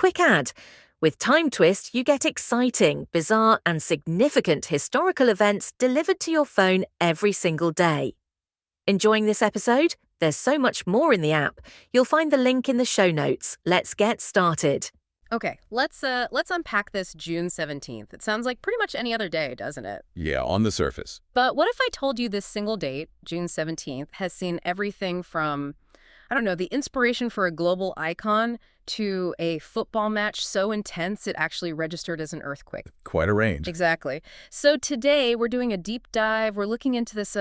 quick ad. With Time Twist, you get exciting, bizarre, and significant historical events delivered to your phone every single day. Enjoying this episode? There's so much more in the app. You'll find the link in the show notes. Let's get started. Okay, let's unpack this June 17th. It sounds like pretty much any other day, doesn't it? Yeah, on the surface. But what if I told you this single date, June 17th, has seen everything from, I don't know, the inspiration for a global icon to a football match so intense it actually registered as an earthquake? Quite a range. Exactly. So today we're doing a deep dive. We're looking into this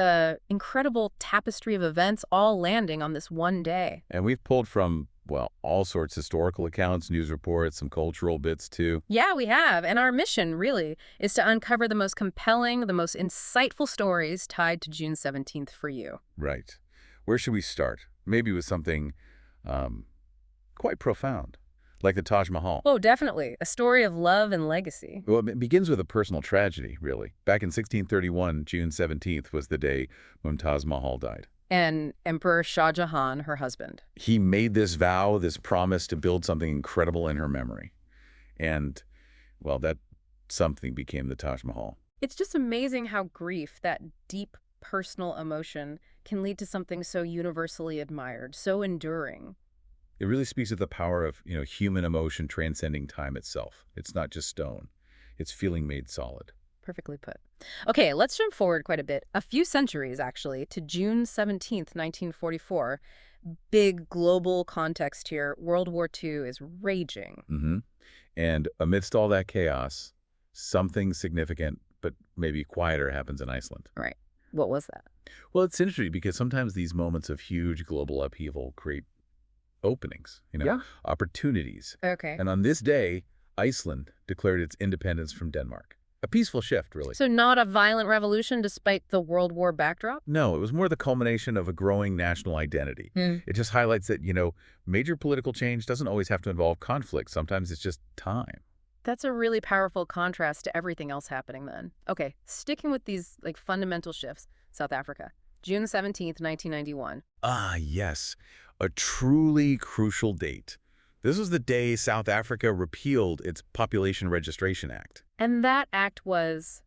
incredible tapestry of events all landing on this one day. And we've pulled from, well, all sorts of historical accounts, news reports, some cultural bits too. Yeah, we have. And our mission, really, is to uncover the most compelling, the most insightful stories tied to June 17th for you. Right. Where should we start? Maybe with something quite profound, like the Taj Mahal. Oh, definitely. A story of love and legacy. Well, it begins with a personal tragedy, really. Back in 1631, June 17th was the day Mumtaz Mahal died. And Emperor Shah Jahan, her husband. He made this vow, this promise to build something incredible in her memory. And, well, that something became the Taj Mahal. It's just amazing how grief, that deep personal emotion, can lead to something so universally admired, so enduring. It really speaks of the power of, human emotion transcending time itself. It's not just stone. It's feeling made solid. Perfectly put. Okay, let's jump forward quite a bit. A few centuries, actually, to June 17th, 1944. Big global context here. World War II is raging. Mm-hmm. And amidst all that chaos, something significant, but maybe quieter, happens in Iceland. Right. What was that? Well, it's interesting because sometimes these moments of huge global upheaval create openings, opportunities. Okay. And on this day, Iceland declared its independence from Denmark. A peaceful shift, really. So not a violent revolution despite the World War backdrop? No, it was more the culmination of a growing national identity. It just highlights that, major political change doesn't always have to involve conflict. Sometimes it's just time. That's a really powerful contrast to everything else happening then. Okay, sticking with these fundamental shifts, South Africa, June 17th, 1991. Ah, yes. A truly crucial date. This was the day South Africa repealed its Population Registration Act. And that act was,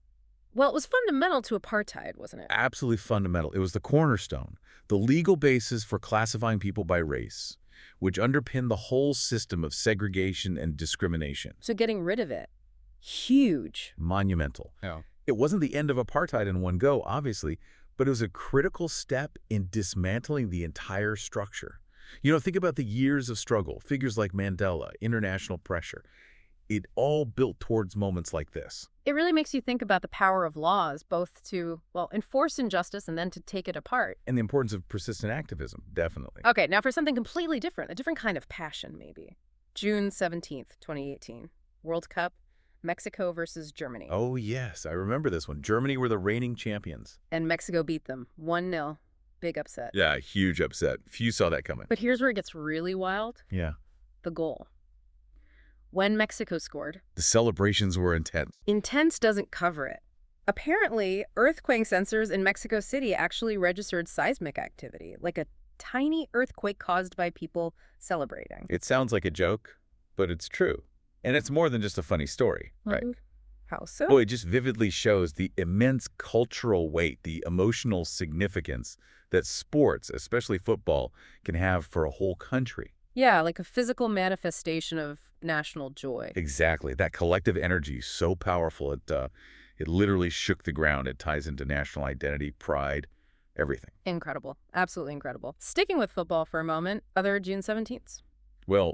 well, it was fundamental to apartheid, wasn't it? Absolutely fundamental. It was the cornerstone, the legal basis for classifying people by race, which underpinned the whole system of segregation and discrimination. So getting rid of it, huge. Monumental. Yeah. It wasn't the end of apartheid in one go, obviously, but it was a critical step in dismantling the entire structure. Think about the years of struggle, figures like Mandela, international pressure. It all built towards moments like this. It really makes you think about the power of laws, both to, enforce injustice and then to take it apart. And the importance of persistent activism, definitely. Okay, now for something completely different, a different kind of passion, maybe. June 17th, 2018, World Cup, Mexico versus Germany. Oh, yes, I remember this one. Germany were the reigning champions. And Mexico beat them, 1-0. Big upset. Yeah, huge upset. Few saw that coming. But here's where it gets really wild. Yeah. The goal. When Mexico scored, The celebrations were intense. intense doesn't cover it. Apparently, earthquake sensors in Mexico City actually registered seismic activity, like a tiny earthquake caused by people celebrating. It sounds like a joke, but it's true. And it's more than just a funny story, right? How so? Oh, it just vividly shows the immense cultural weight, the emotional significance that sports, especially football, can have for a whole country. Yeah, like a physical manifestation of national joy. Exactly. That collective energy is so powerful, it literally shook the ground. It ties into national identity, pride, everything. Incredible. Absolutely incredible. Sticking with football for a moment, other June 17th. Well,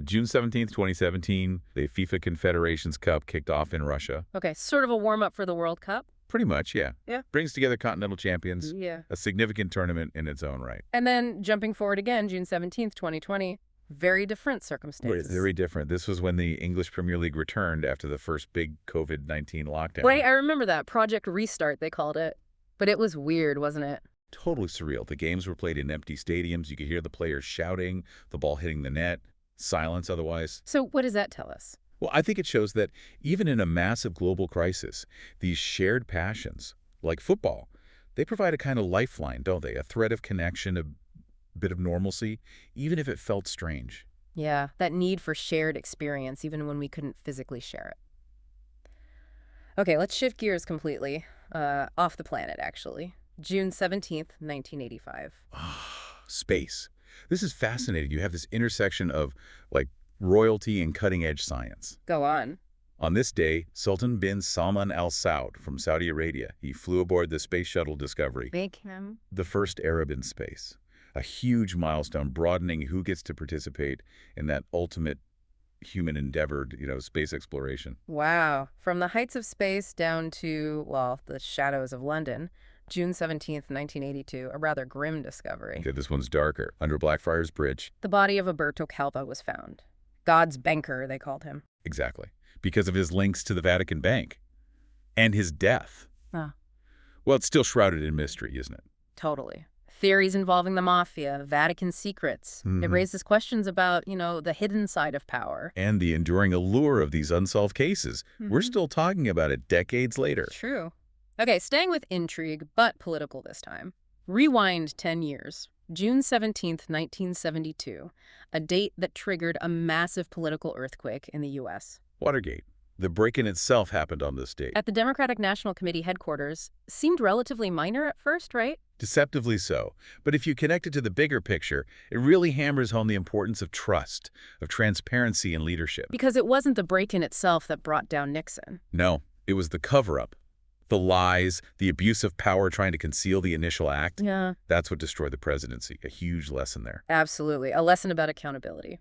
June 17th, 2017, the FIFA Confederations Cup kicked off in Russia. Okay, sort of a warm-up for the World Cup. Pretty much, yeah. Yeah. Brings together continental champions, Yeah. a significant tournament in its own right. And then jumping forward again, June 17th, 2020, very different circumstances. Very different. This was when the English Premier League returned after the first big COVID-19 lockdown. Wait, I remember that. Project Restart, they called it. But it was weird, wasn't it? Totally surreal. The games were played in empty stadiums. You could hear the players shouting, the ball hitting the net, silence otherwise. So what does that tell us? Well, I think it shows that even in a massive global crisis, these shared passions, like football, they provide a kind of lifeline, don't they? A thread of connection, a bit of normalcy, even if it felt strange. Yeah, that need for shared experience, even when we couldn't physically share it. Okay, let's shift gears completely. Off the planet, actually. June 17th, 1985. Space. This is fascinating. You have this intersection of, like, royalty and cutting-edge science. Go on. On this day, Sultan bin Salman Al Saud from Saudi Arabia, he flew aboard the Space Shuttle Discovery, Make him. the first Arab in space. A huge milestone broadening who gets to participate in that ultimate human endeavored, space exploration. Wow. From the heights of space down to, well, the shadows of London. June 17th, 1982, a rather grim discovery. Okay, this one's darker. Under Blackfriars Bridge. The body of Alberto Calva was found. God's banker, they called him. Exactly. Because of his links to the Vatican Bank. And his death. Ah. Well, it's still shrouded in mystery, isn't it? Totally. Theories involving the mafia, Vatican secrets. It raises questions about, the hidden side of power. And the enduring allure of these unsolved cases. We're still talking about it decades later. True. Okay, staying with intrigue, but political this time. Rewind 10 years. June 17th, 1972. A date that triggered a massive political earthquake in the U.S. Watergate. The break-in itself happened on this date. At the Democratic National Committee headquarters, seemed relatively minor at first, right? Deceptively so. But if you connect it to the bigger picture, it really hammers home the importance of trust, of transparency and leadership. Because it wasn't the break-in itself that brought down Nixon. No, it was the cover-up. The lies, the abuse of power trying to conceal the initial act. Yeah. That's what destroyed the presidency. A huge lesson there. Absolutely. A lesson about accountability.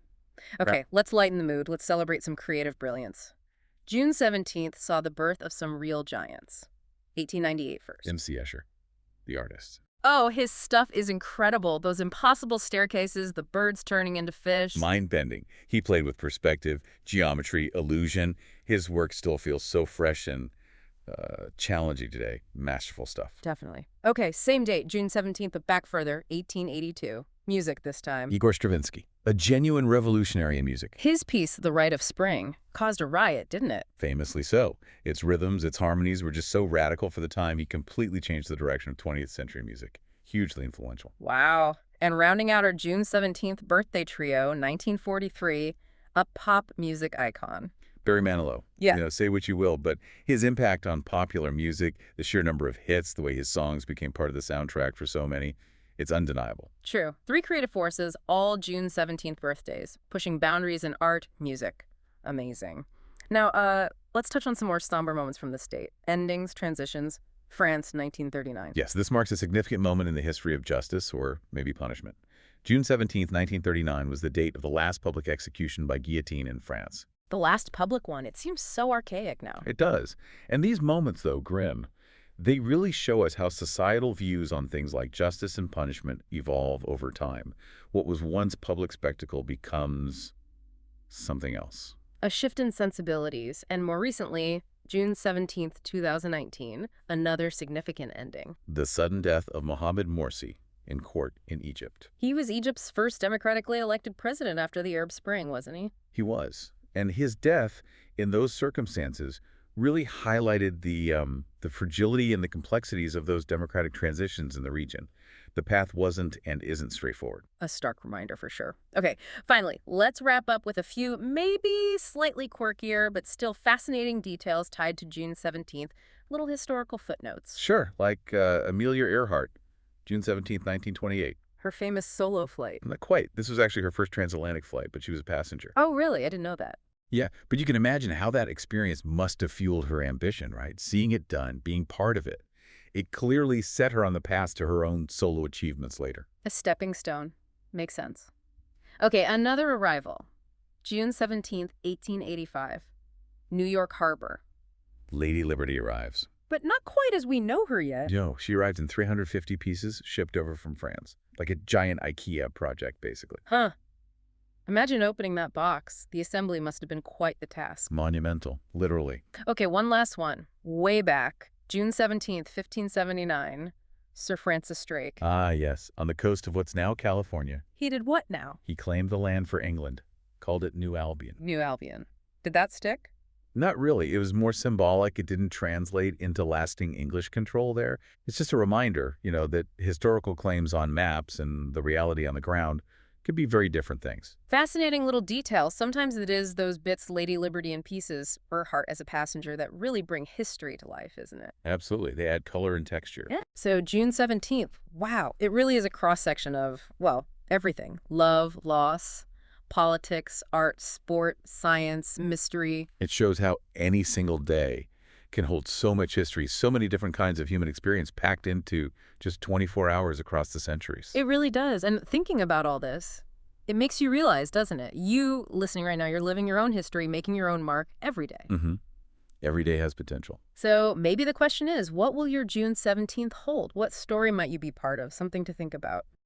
Okay, let's lighten the mood. Let's celebrate some creative brilliance. June 17th saw the birth of some real giants. 1898 first. M.C. Escher, the artist. Oh, his stuff is incredible. Those impossible staircases, the birds turning into fish. Mind-bending. He played with perspective, geometry, illusion. His work still feels so fresh and challenging today. Masterful stuff. Definitely. Okay, same date, June 17th, but back further, 1882. Music this time. Igor Stravinsky, a genuine revolutionary in music. His piece, The Rite of Spring, caused a riot, didn't it? Famously so. Its rhythms, its harmonies were just so radical for the time, he completely changed the direction of 20th century music. Hugely influential. Wow. And rounding out our June 17th birthday trio, 1943, a pop music icon. Barry Manilow. Yeah. Say what you will, but his impact on popular music, the sheer number of hits, the way his songs became part of the soundtrack for so many, it's undeniable. True. Three creative forces, all June 17th birthdays, pushing boundaries in art, music. Amazing. Now, let's touch on some more somber moments from this date. Endings, transitions, France, 1939. Yes, this marks a significant moment in the history of justice, or maybe punishment. June 17th, 1939 was the date of the last public execution by guillotine in France. The last public one. It seems so archaic now. It does. And these moments, though grim, they really show us how societal views on things like justice and punishment evolve over time. What was once public spectacle becomes something else. A shift in sensibilities, and more recently, June 17th, 2019, another significant ending. The sudden death of Mohamed Morsi in court in Egypt. He was Egypt's first democratically elected president after the Arab Spring, wasn't he? He was. And his death, in those circumstances, really highlighted the fragility and the complexities of those democratic transitions in the region. The path wasn't and isn't straightforward. A stark reminder for sure. Okay, finally, let's wrap up with a few maybe slightly quirkier but still fascinating details tied to June 17th, little historical footnotes. Sure, like Amelia Earhart, June 17th, 1928. Her famous solo flight. Not quite. This was actually her first transatlantic flight, but she was a passenger. Oh, really? I didn't know that. Yeah, but you can imagine how that experience must have fueled her ambition, right? Seeing it done, being part of it. It clearly set her on the path to her own solo achievements later. A stepping stone. Makes sense. Okay, another arrival. June 17th, 1885. New York Harbor. Lady Liberty arrives. But not quite as we know her yet. No, she arrived in 350 pieces shipped over from France. Like a giant IKEA project, basically. Huh. Imagine opening that box. The assembly must have been quite the task. Monumental, literally. Okay, one last one. Way back, June 17th, 1579, Sir Francis Drake. Ah, yes, on the coast of what's now California. He did what now? He claimed the land for England, called it New Albion. New Albion. Did that stick? Not really. It was more symbolic. It didn't translate into lasting English control there. It's just a reminder, that historical claims on maps and the reality on the ground could be very different things. Fascinating little details. Sometimes it is those bits, Lady Liberty in pieces, Earhart as a passenger, that really bring history to life, isn't it? Absolutely. They add color and texture. Yeah. So June 17th, wow. It really is a cross-section of, well, everything. Love, loss, politics, art, sport, science, mystery. It shows how any single day can hold so much history, so many different kinds of human experience packed into just 24 hours across the centuries. It really does. And thinking about all this, it makes you realize, doesn't it? You, listening right now, you're living your own history, making your own mark every day. Mm-hmm. Every day has potential. So maybe the question is, what will your June 17th hold? What story might you be part of? Something to think about.